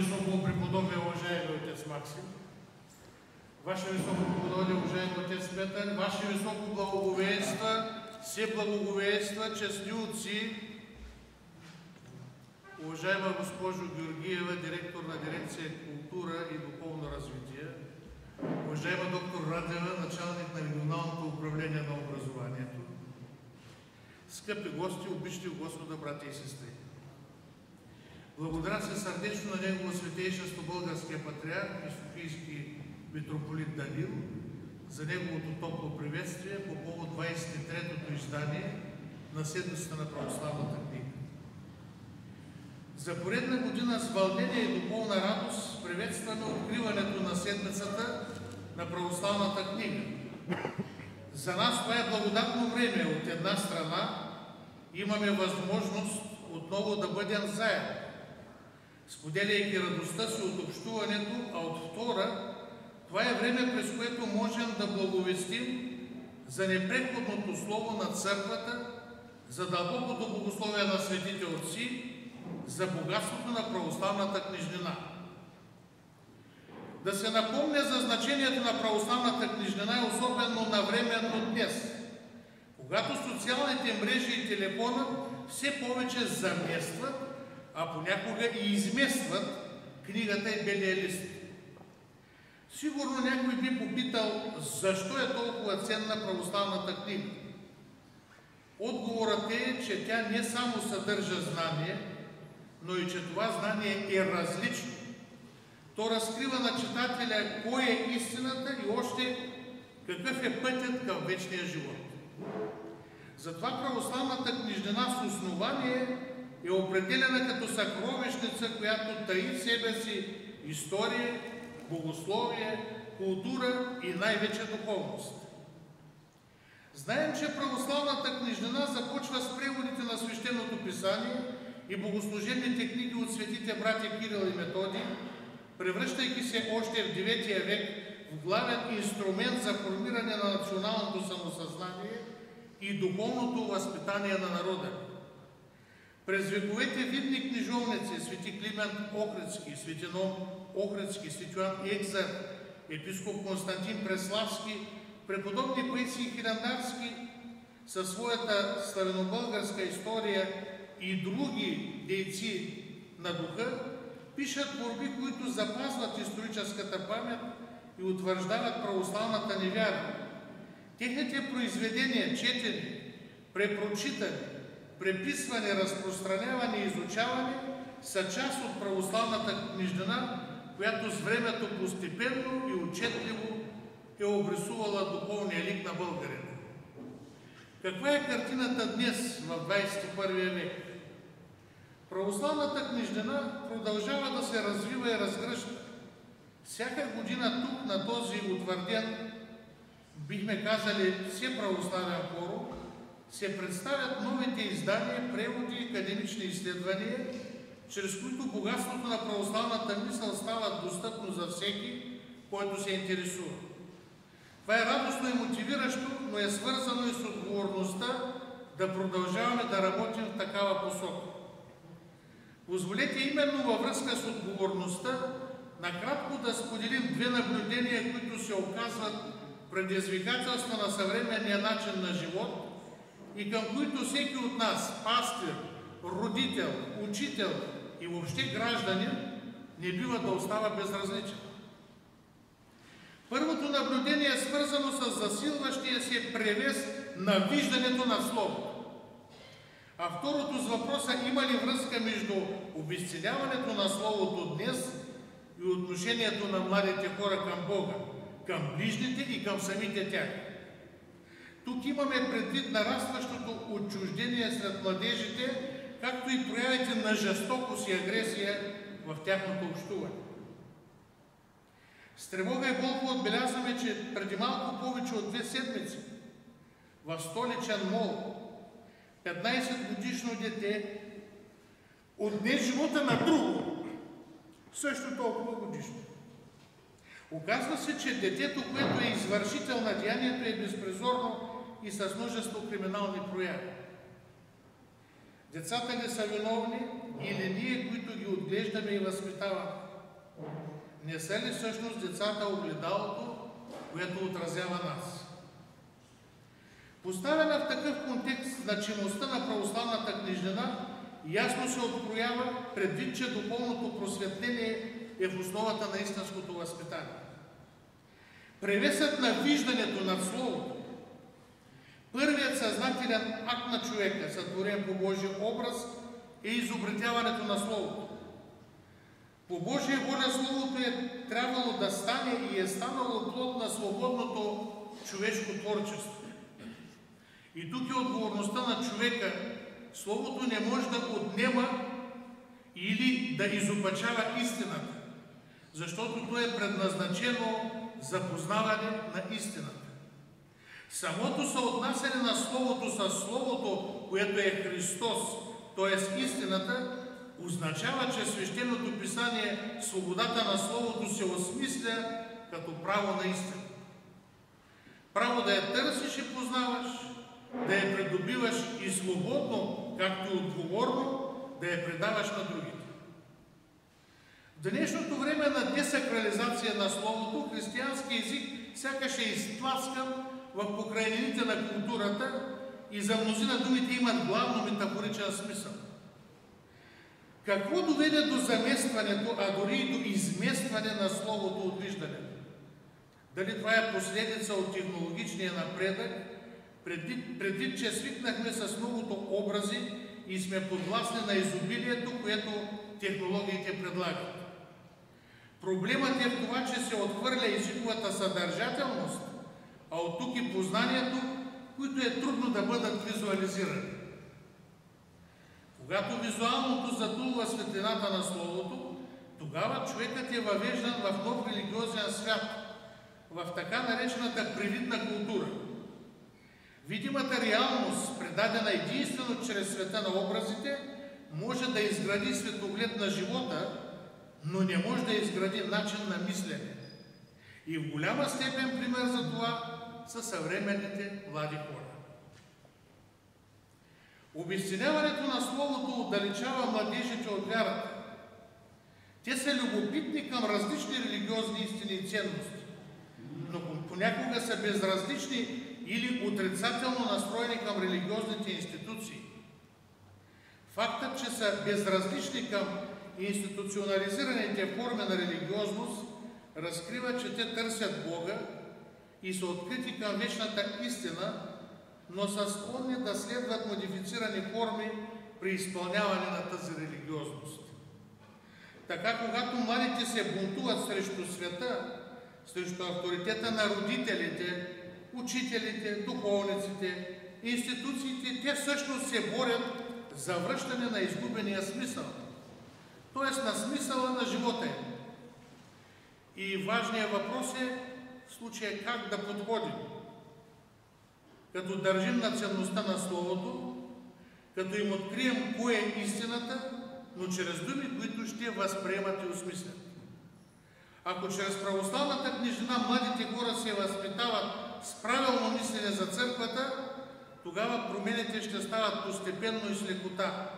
Високопреподобие, уважаеми отец Максим, Ваше Високопреподобие, уважаеми отец Петър, Ваше Високоблагоговейства, все благоговейства, честни отци, уважаема госпожо Георгиева, директор на дирекция култура и духовно развитие, уважаема доктор Радева, началник на регионалното управление на образованието, скъпи гости, обични Господа, брати и сестри. Благодаря се сърдечно на Негово Светейшество Българския патриарх и Софийски митрополит Данил за неговото топло приветствие по повод 23-то издание на Седмицата на православната книга. За поредна година с вълнение и духовна радост приветстваме откриването на Седмицата на православната книга. За нас това е благодатно време. От една страна имаме възможност отново да бъдем заедно, споделяйки радостта си от общуването, а от втора, това е време, през което можем да благовестим за непреходното слово на църквата, за дълбокото богословие на светите отци, за богатството на православната книжнина. Да се напомня за значението на православната книжнина е особено навременно днес, когато социалните мрежи и телефона все повече заместват, а понякога и изместват книгата и белия лист. Сигурно някой би попитал, защо е толкова ценна православната книга. Отговорът е, че тя не само съдържа знание, но и че това знание е различно. То разкрива на читателя кой е истината и още какъв е пътят към вечния живот. Затова православната книжнина с основание е определена като съкровищница, която таи в себе си история, богословие, култура и най-вече духовност. Знаем, че православната книжнина започва с преводите на свещеното писание и богослужебните книги от светите братя Кирил и Методий, превръщайки се още в 9 век в главен инструмент за формиране на националното самосъзнание и духовното възпитание на народа. През вековете видни книжовници, свети Климент Охридски, свети Ном Охридски, свети Йоан Екзар, епископ Константин Преславски, преподобни Паисий Хилендарски със своята славянобългарска история и други дейци на духа, пишат творби, които запазват историческата памет и утвърждават православната ни вяра. Техните произведения, четени, препрочитани, преписване, разпространяване и изучаване са част от православната книжнина, която с времето постепенно и отчетливо е обрисувала духовния лик на българина. Каква е картината днес, в 21 век? Православната книжнина продължава да се развива и разгръща. Всяка година тук, на този утвърден, бихме казали, всеправославен форум, се представят новите издания, преводи и академични изследвания, чрез които богатството на православната мисъл става достъпно за всеки, който се интересува. Това е радостно и мотивиращо, но е свързано и с отговорността да продължаваме да работим в такава посока. Позволете именно във връзка с отговорността накратко да споделим две наблюдения, които се оказват предизвикателства на съвременния начин на живот и към които всеки от нас, пастир, родител, учител и въобще гражданин, не бива да остава безразличен. Първото наблюдение е свързано с засилващия се превес на виждането на Словото. А второто с въпроса има ли връзка между обезценяването на Словото днес и отношението на младите хора към Бога, към ближните и към самите тях. Тук имаме предвид нарастващото отчуждение сред младежите, както и проявите на жестокост и агресия в тяхното общуване. С тревога и болка отбелязваме, че преди малко повече от 2 седмици в столичен мол 15-годишно дете отне живота на друго, също толкова годишно. Оказва се, че детето, което е извършител на деянието, е безпризорно и с множество криминални прояви. Децата не са виновни, или ние, които ги отглеждаме и възпитаваме? Не са ли всъщност децата огледалото, което отразява нас? Поставена в такъв контекст, значимостта на православната книжнина ясно се откроява предвид, че духовното просветление е в основата на истинското възпитание. Превесът на виждането над Словото, първият съзнателен акт на човека, сътворен по Божия образ, е изобретяването на Словото. По Божия воля Словото е трябвало да стане и е станало плод на свободното човешко творчество. И тук е отговорността на човека. Словото не може да отнема или да изопачава истината, защото то е предназначено за познаване на истината. Самото съотнасяне на Словото с Словото, което е Христос, т.е. истината, означава, че Свещеното Писание, свободата на Словото се осмисля като право на истина. Право да я търсиш и познаваш, да я придобиваш и свободно, както и отговорно, да я предаваш на другите. В днешното време на десакрализация на Словото, християнски език сякаш е изтласкан в покрайнините на културата и за мнозина думите имат главно метафоричен смисъл. Какво доведе до заместването, а дори и до изместване на Словото от виждането? Дали това е последица от технологичния напредък, предвид, че свикнахме с многото образи и сме подвластни на изобилието, което технологиите предлагат? Проблемът е в това, че се отхвърля езиковата съдържателност, а от тук и познанието, които е трудно да бъдат визуализирани. Когато визуалното затулва светлината на Словото, тогава човекът е въвеждан в нов религиозен свят, в така наречената привидна култура. Видимата реалност, предадена единствено чрез света на образите, може да изгради светоглед на живота, но не може да изгради начин на мислене. И в голяма степен пример за това са съвременните млади хора. Обезценяването на Словото отдалечава младежите от вярата. Те са любопитни към различни религиозни истини и ценности, но понякога са безразлични или отрицателно настроени към религиозните институции. Фактът, че са безразлични към институционализираните форми на религиозност, разкрива, че те търсят Бога и са открити към вечната истина, но са склонни да следват модифицирани форми при изпълняване на тази религиозност. Така, когато младите се бунтуват срещу света, срещу авторитета на родителите, учителите, духовниците, институциите, те всъщност се борят за връщане на изгубения смисъл, т.е. на смисъла на живота им. И важният въпрос е в случая как да подходим. Като държим на ценността на Словото, като им открием кое е истината, но чрез думи, които ще възприемат и осмислят. Ако чрез православната книжнина младите хора се възпитават с правилно мислене за църквата, тогава промените ще стават постепенно и с лекота.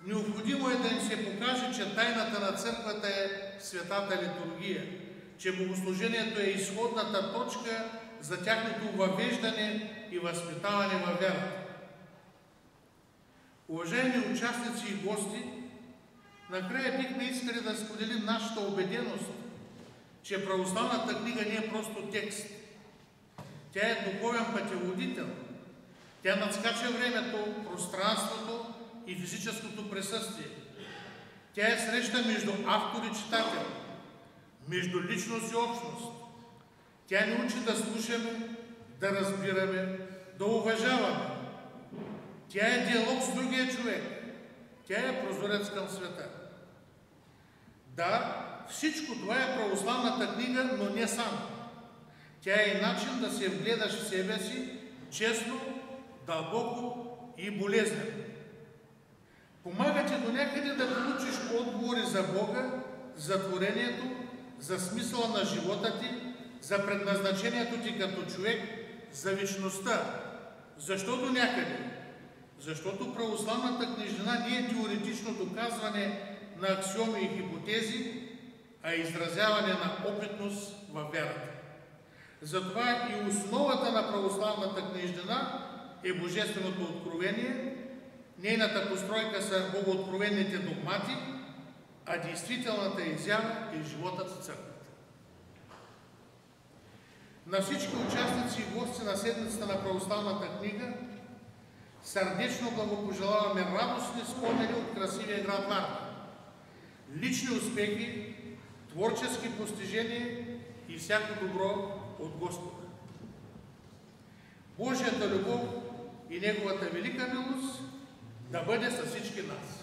Необходимо е да им се покаже, че тайната на църквата е светата литургия, че богослужението е изходната точка за тяхното въвеждане и възпитаване във вярата. Уважаеми участници и гости, накрая бихме искали да споделим нашата убеденост, че православната книга не е просто текст. Тя е духовен пътеводител. Тя надскача времето, пространството и физическото присъствие. Тя е среща между автор и читател, между личност и общност. Тя ни учи да слушаме, да разбираме, да уважаваме. Тя е диалог с другия човек. Тя е прозорец към света. Да, всичко това е православната книга, но не само. Тя е и начин да се вгледаш в себе си честно, дълбоко и болезнено. Помага ти до някъде да получиш отговори за Бога, за творението, за смисъла на живота ти, за предназначението ти като човек, за вечността. Защо до някъде? Защото православната книжнина не е теоретично доказване на аксиоми и хипотези, а изразяване на опитност във вярата. Затова и основата на православната книжнина е Божественото откровение, нейната постройка са богооткровените догмати, а действителната изява е животът в църквата. На всички участници и гости на седмицата на православната книга сърдечно благопожелаваме радостни спомени от красивия град Варна, лични успехи, творчески постижения и всяко добро от Господа. Божията любов и Неговата велика милост да бъде с всички нас.